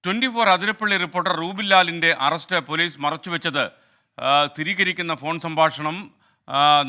24 Athirappilly reporter Rubin ലാലിൻ്റെ arrest police മറച്ചുവെച്ചത് സ്ഥിരീകരിക്കുന്ന ഫോൺ സംഭാഷണം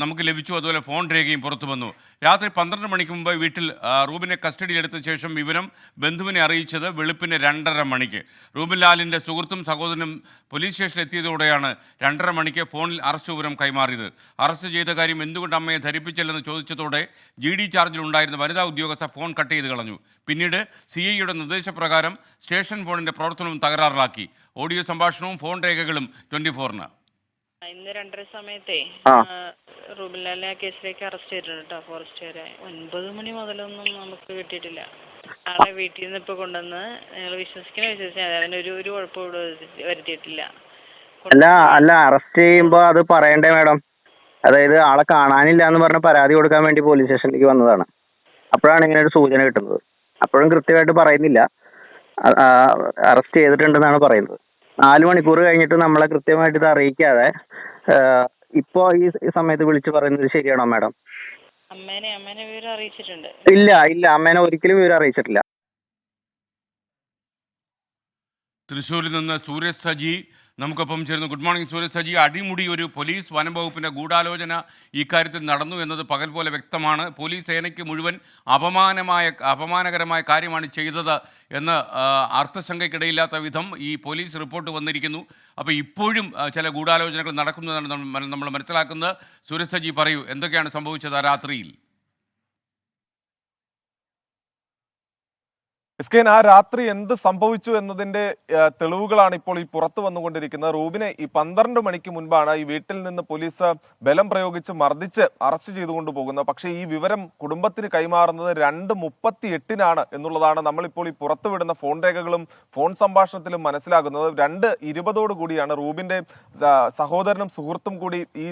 നമുക്ക് ലഭിച്ചു. അതുപോലെ ഫോൺ രേഖയും പുറത്തു വന്നു. രാത്രി 12 മണിക്ക് മുമ്പ് വീട്ടിൽ റൂബിനെ കസ്റ്റഡിയിലെടുത്ത ശേഷം വിവരം ബന്ധുവിനെ അറിയിച്ചത് വെളുപ്പിന് 2:30 മണിക്ക്. റൂബിൻ ലാലിൻ്റെ സുഹൃത്തും സഹോദരനും പോലീസ് സ്റ്റേഷനിൽ എത്തിയതോടെയാണ് 2:30 മണിക്ക് ഫോണിൽ അറസ്റ്റ് വിവരം കൈമാറിയത്. അറസ്റ്റ് ചെയ്ത കാര്യം എന്തുകൊണ്ട് അമ്മയെ ധരിപ്പിച്ചില്ലെന്ന് ചോദിച്ചതോടെ GD ചാർജിലുണ്ടായിരുന്ന വനിതാ ഉദ്യോഗസ്ഥ ഫോൺ കട്ട് ചെയ്ത് കളഞ്ഞു. പിന്നീട് CIയുടെ നിർദ്ദേശപ്രകാരം സ്റ്റേഷൻ ഫോണിൻ്റെ പ്രവർത്തനവും തകരാറിലാക്കി. ഓഡിയോ സംഭാഷണവും ഫോൺ രേഖകളും 24-ന്. ഇന്ന് 2:30 സമയത്തെ റൂബിൻ ലാലിനെ ആ കേസിലേക്ക് അറസ്റ്റ് ചെയ്തിട്ടുണ്ട് കേട്ടോ ഫോറസ്റ്റുകാരെ. 9 മണി മുതലൊന്നും നമുക്ക് കിട്ടിയിട്ടില്ല. ആളെ വീട്ടിൽ നിന്ന് ഇപ്പോൾ കൊണ്ടുവന്ന് ഞങ്ങൾ വിശ്വസിച്ചാൽ അതിനൊരു കുഴപ്പം ഇവിടെ വരുത്തിയിട്ടില്ല. അല്ല അറസ്റ്റ് ചെയ്യുമ്പോൾ അത് പറയണ്ടേ മാഡം? അതായത് ആളെ കാണാനില്ല എന്ന് പറഞ്ഞ് പരാതി കൊടുക്കാൻ വേണ്ടി പോലീസ് സ്റ്റേഷനിലേക്ക് വന്നതാണ്. അപ്പോഴാണ് ഇങ്ങനെ ഒരു സൂചന കിട്ടുന്നത്. അപ്പോഴും കൃത്യമായിട്ട് പറയുന്നില്ല, അറസ്റ്റ് ചെയ്തിട്ടുണ്ടെന്നാണ് പറയുന്നത്. 4 മണിക്കൂർ കഴിഞ്ഞിട്ട് നമ്മളെ കൃത്യമായിട്ട് ഇത് അറിയിക്കാതെ ഇപ്പോ ഈ സമയത്ത് വിളിച്ചു പറയുന്നത് ശരിയാണോ മാഡം? അമ്മേനെ വിവരം അറിയിച്ചിട്ടുണ്ട്. ഇല്ല അമ്മേനെ ഒരിക്കലും വിവരം അറിയിച്ചിട്ടില്ല. തൃശ്ശൂരിൽ നിന്ന് സൂരജ് സജി നമുക്കൊപ്പം ചേരുന്നു. Good morning Sooraj Saji. അടിമുടി ഒരു പോലീസ് വനം വകുപ്പിൻ്റെ ഗൂഢാലോചന ഇക്കാര്യത്തിൽ നടന്നു എന്നത് പകൽ പോലെ വ്യക്തമാണ്. പോലീസ് സേനയ്ക്ക് മുഴുവൻ അപമാനകരമായ കാര്യമാണ് ചെയ്തത് എന്ന് അർത്ഥശങ്കയ്ക്കിടയില്ലാത്ത വിധം ഈ പോലീസ് റിപ്പോർട്ട് വന്നിരിക്കുന്നു. അപ്പോൾ ഇപ്പോഴും ചില ഗൂഢാലോചനകൾ നടക്കുന്നതാണ് നമ്മൾ മനസ്സിലാക്കുന്നത്. സൂരജ് സജി പറയൂ, എന്തൊക്കെയാണ് സംഭവിച്ചത് ആ രാത്രിയിൽ? ആ രാത്രി എന്ത് സംഭവിച്ചു എന്നതിന്റെ തെളിവുകളാണ് ഇപ്പോൾ ഈ പുറത്തു വന്നുകൊണ്ടിരിക്കുന്നത്. റൂബിനെ ഈ 12 മണിക്ക് മുൻപാണ് ഈ വീട്ടിൽ നിന്ന് പോലീസ് ബലം പ്രയോഗിച്ച് മർദ്ദിച്ച് അറസ്റ്റ് ചെയ്തുകൊണ്ട് പോകുന്നത്. പക്ഷേ ഈ വിവരം കുടുംബത്തിന് കൈമാറുന്നത് 2:38 എന്നുള്ളതാണ് നമ്മളിപ്പോൾ ഈ പുറത്തുവിടുന്ന ഫോൺ രേഖകളും ഫോൺ സംഭാഷണത്തിലും മനസ്സിലാകുന്നത്. 2:20 കൂടിയാണ് റൂബിന്റെ സഹോദരനും സുഹൃത്തും കൂടി ഈ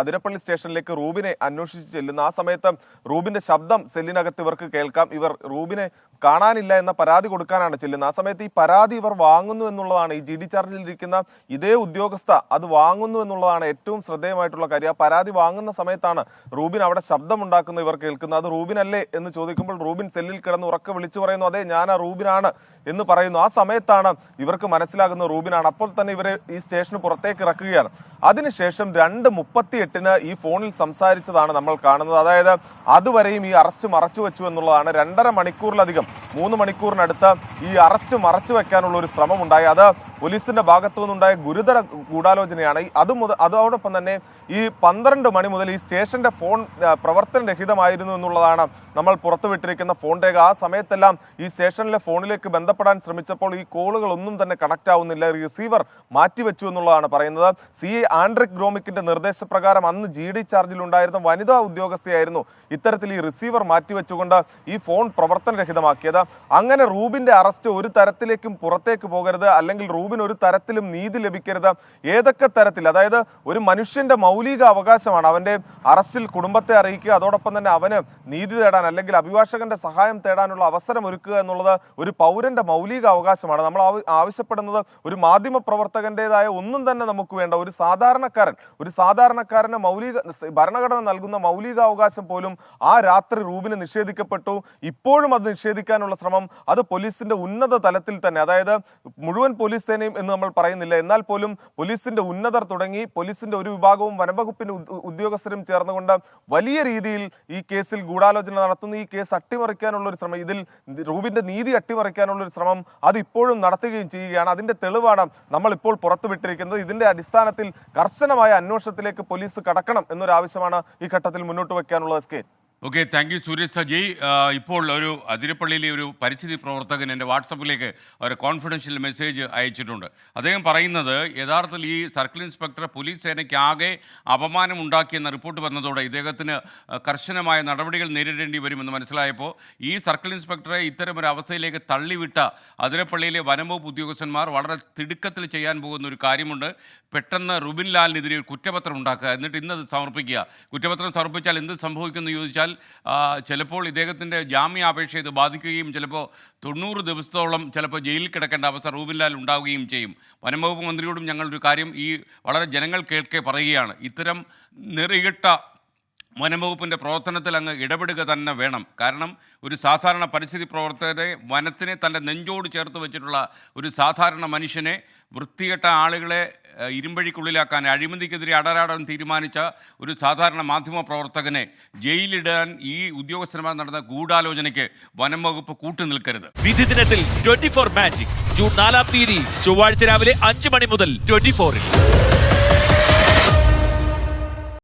അതിരപ്പള്ളി സ്റ്റേഷനിലേക്ക് റൂബിനെ അന്വേഷിച്ച് ചെല്ലുന്ന ആ സമയത്ത് റൂബിന്റെ ശബ്ദം സെല്ലിനകത്ത് ഇവർക്ക് കേൾക്കാം. ഇവർ റൂബിനെ കാണാനില്ല എന്ന പരാതി കൊടുക്കാനാണ് ചെല്ലുന്നത്. ആ സമയത്ത് ഈ പരാതി ഇവർ വാങ്ങുന്നു എന്നുള്ളതാണ്, ഈ GD ചാർജിലിരിക്കുന്ന ഇതേ ഉദ്യോഗസ്ഥ അത് വാങ്ങുന്നു എന്നുള്ളതാണ് ഏറ്റവും ശ്രദ്ധേയമായിട്ടുള്ള കാര്യം. ആ പരാതി വാങ്ങുന്ന സമയത്താണ് റൂബിൻ അവിടെ ശബ്ദമുണ്ടാക്കുന്ന ഇവർ കേൾക്കുന്നത്. അത് റൂബിൻ അല്ലേ എന്ന് ചോദിക്കുമ്പോൾ റൂബിൻ സെല്ലിൽ കിടന്ന് ഉറക്കെ വിളിച്ചു പറയുന്നു, അതെ ഞാൻ ആ റൂബിനാണ് എന്ന് പറയുന്നു. ആ സമയത്താണ് ഇവർക്ക് മനസ്സിലാകുന്നത് റൂബിനാണ്. അപ്പോൾ തന്നെ ഇവരെ ഈ സ്റ്റേഷന് പുറത്തേക്ക് ഇറക്കുകയാണ്. അതിനുശേഷം 2:38 ഈ ഫോണിൽ സംസാരിച്ചതാണ് നമ്മൾ കാണുന്നത്. അതായത് അതുവരെയും ഈ അറസ്റ്റ് മറച്ചു വെച്ചു എന്നുള്ളതാണ്. 2.5 മണിക്കൂറിലധികം 3 മണിക്കൂറിനടുത്ത് ഈ അറസ്റ്റ് മറച്ചു വെക്കാനുള്ള ഒരു ശ്രമം ഉണ്ടായി. അത് പോലീസിന്റെ ഭാഗത്തു നിന്നുണ്ടായ ഗുരുതര ഗൂഢാലോചനയാണ്. അതോടൊപ്പം തന്നെ ഈ 12 മണി മുതൽ ഈ സ്റ്റേഷന്റെ ഫോൺ പ്രവർത്തനരഹിതമായിരുന്നു എന്നുള്ളതാണ് നമ്മൾ പുറത്തുവിട്ടിരിക്കുന്ന ഫോൺ രേഖ. ആ സമയത്തെല്ലാം ഈ സ്റ്റേഷനിലെ ഫോണിലേക്ക് ബന്ധപ്പെടാൻ ശ്രമിച്ചപ്പോൾ ഈ കോളുകൾ ഒന്നും തന്നെ കണക്ട് ആവുന്നില്ല, റിസീവർ മാറ്റിവെച്ചു എന്നുള്ളതാണ് പറയുന്നത്. CI ആൻഡ്രിക് ഗ്രോമിക്കിന്റെ നിർദ്ദേശപ്രകാരം അന്ന് GD ചാർജിൽ ഉണ്ടായിരുന്ന വനിതാ ഉദ്യോഗസ്ഥയായിരുന്നു ഇത്തരത്തിൽ ഈ റിസീവർ മാറ്റിവെച്ചുകൊണ്ട് ഈ ഫോൺ പ്രവർത്തനരഹിതമാക്കിയത്. അങ്ങനെ റൂബിന്റെ അറസ്റ്റ് ഒരു തരത്തിലേക്കും പുറത്തേക്ക് പോകരുത്, അല്ലെങ്കിൽ റൂബിന് ഒരു തരത്തിലും നീതി ലഭിക്കരുത്. ഏതൊക്കെ തരത്തിൽ, അതായത് ഒരു മനുഷ്യന്റെ മൗലിക അവകാശമാണ് അവന്റെ അറസ്റ്റിൽ കുടുംബത്തെ അറിയിക്കുക, അതോടൊപ്പം തന്നെ അവന് നീതി തേടാൻ അല്ലെങ്കിൽ അഭിഭാഷകന്റെ സഹായം തേടാനുള്ള അവസരം ഒരുക്കുക എന്നുള്ളത് ഒരു പൗരന്റെ മൗലിക അവകാശമാണ്. നമ്മൾ ആവശ്യപ്പെടുന്നത് ഒരു മാധ്യമ പ്രവർത്തകന്റേതായ ഒന്നും തന്നെ നമുക്ക് വേണ്ട. ഒരു സാധാരണക്കാരന് ഭരണഘടന നൽകുന്ന മൗലികാവകാശം പോലും ആ രാത്രി റൂബിന് നിഷേധിക്കപ്പെട്ടു. ഇപ്പോഴും അത് നിഷേധിക്കാനുള്ള ശ്രമം അത് പോലീസിന്റെ ഉന്നത തലത്തിൽ തന്നെ, അതായത് മുഴുവൻ പോലീസ് സേനയും എന്ന് നമ്മൾ പറയുന്നില്ല, എന്നാൽ പോലും പോലീസിന്റെ ഉന്നതർ തുടങ്ങി പോലീസിന്റെ ഒരു വിഭാഗവും വനംവകുപ്പിന്റെ ഉദ്യോഗസ്ഥരും ചേർന്നുകൊണ്ട് വലിയ രീതിയിൽ ഈ കേസിൽ ഗൂഢാലോചന നടത്തുന്നു. ഈ കേസ് അട്ടിമറിക്കാനുള്ള ഒരു ശ്രമം, ഇതിൽ റൂബിന്റെ നീതി അട്ടിമറിക്കാനുള്ള ഒരു ശ്രമം അത് ഇപ്പോഴും നടത്തുകയും ചെയ്യുകയാണ്. അതിന്റെ തെളിവാണ് നമ്മൾ ഇപ്പോൾ പുറത്തുവിട്ടിരിക്കുന്നത്. ഇതിന്റെ അടിസ്ഥാനത്തിൽ കർശനമായ അന്വേഷണത്തിലേക്ക് പോലീസ് കടക്കണം എന്നൊരാവശ്യമാണ് ഈ ഘട്ടത്തിൽ മുന്നോട്ട് വയ്ക്കാനുള്ളത്. Okay, thank you Sooraj Saji. ഇപ്പോൾ ഒരു അതിരപ്പള്ളിയിലെ ഒരു പരിസ്ഥിതി പ്രവർത്തകൻ എൻ്റെ വാട്സപ്പിലേക്ക് ഒരു കോൺഫിഡൻഷ്യൽ മെസ്സേജ് അയച്ചിട്ടുണ്ട്. അദ്ദേഹം പറയുന്നത് യഥാർത്ഥത്തിൽ ഈ സർക്കിൾ ഇൻസ്പെക്ടർ പോലീസ് സേനയ്ക്ക് ആകെ അപമാനം ഉണ്ടാക്കിയെന്ന റിപ്പോർട്ട് വന്നതോടെ ഇദ്ദേഹത്തിന് കർശനമായ നടപടികൾ നേരിടേണ്ടി വരുമെന്ന് മനസ്സിലായപ്പോൾ ഈ സർക്കിൾ ഇൻസ്പെക്ടറെ ഇത്തരമൊരു അവസ്ഥയിലേക്ക് തള്ളിവിട്ട അതിരപ്പള്ളിയിലെ വനംവകുപ്പ് ഉദ്യോഗസ്ഥന്മാർ വളരെ തിടുക്കത്തിൽ ചെയ്യാൻ പോകുന്ന ഒരു കാര്യമുണ്ട്. പെട്ടെന്ന് റൂബിൻ ലാലിനെതിരെ ഒരു കുറ്റപത്രം ഉണ്ടാക്കുക, എന്നിട്ട് ഇന്നത് സമർപ്പിക്കുക. കുറ്റപത്രം സമർപ്പിച്ചാൽ എന്ത് സംഭവിക്കുമെന്ന് ചോദിച്ചാൽ ചിലപ്പോൾ ഇദ്ദേഹത്തിൻ്റെ ജാമ്യാപേക്ഷ ഇത് ബാധിക്കുകയും ചിലപ്പോൾ 90 ദിവസത്തോളം ചിലപ്പോൾ ജയിലിൽ കിടക്കേണ്ട അവസ്ഥ റൂബിൻ ലാൽ ഉണ്ടാവുകയും ചെയ്യും. വനംവകുപ്പ് മന്ത്രിയോടും ഞങ്ങളൊരു കാര്യം ഈ വളരെ ജനങ്ങൾ കേൾക്കെ പറയുകയാണ്, ഇത്തരം നെറികെട്ട വനംവകുപ്പിൻ്റെ പ്രവർത്തനത്തിൽ അങ്ങ് ഇടപെടുക തന്നെ വേണം. കാരണം ഒരു സാധാരണ പരിസ്ഥിതി പ്രവർത്തകരെ, വനത്തിനെ തൻ്റെ നെഞ്ചോട് ചേർത്ത് വെച്ചിട്ടുള്ള ഒരു സാധാരണ മനുഷ്യനെ, വൃത്തികെട്ട ആളുകളെ ഇരുമ്പഴിക്കുള്ളിലാക്കാൻ, അഴിമതിക്കെതിരെ അടരാടാൻ തീരുമാനിച്ച ഒരു സാധാരണ മാധ്യമ പ്രവർത്തകനെ ജയിലിടാൻ ഈ ഉദ്യോഗസ്ഥന്മാർ നടന്ന ഗൂഢാലോചനയ്ക്ക് വനംവകുപ്പ് കൂട്ടുനിൽക്കരുത്. വിധി ദിനത്തിൽ 24 മാജിക് ജൂൺ 4 ചൊവ്വാഴ്ച രാവിലെ 5 മണി മുതൽ 24-ൽ.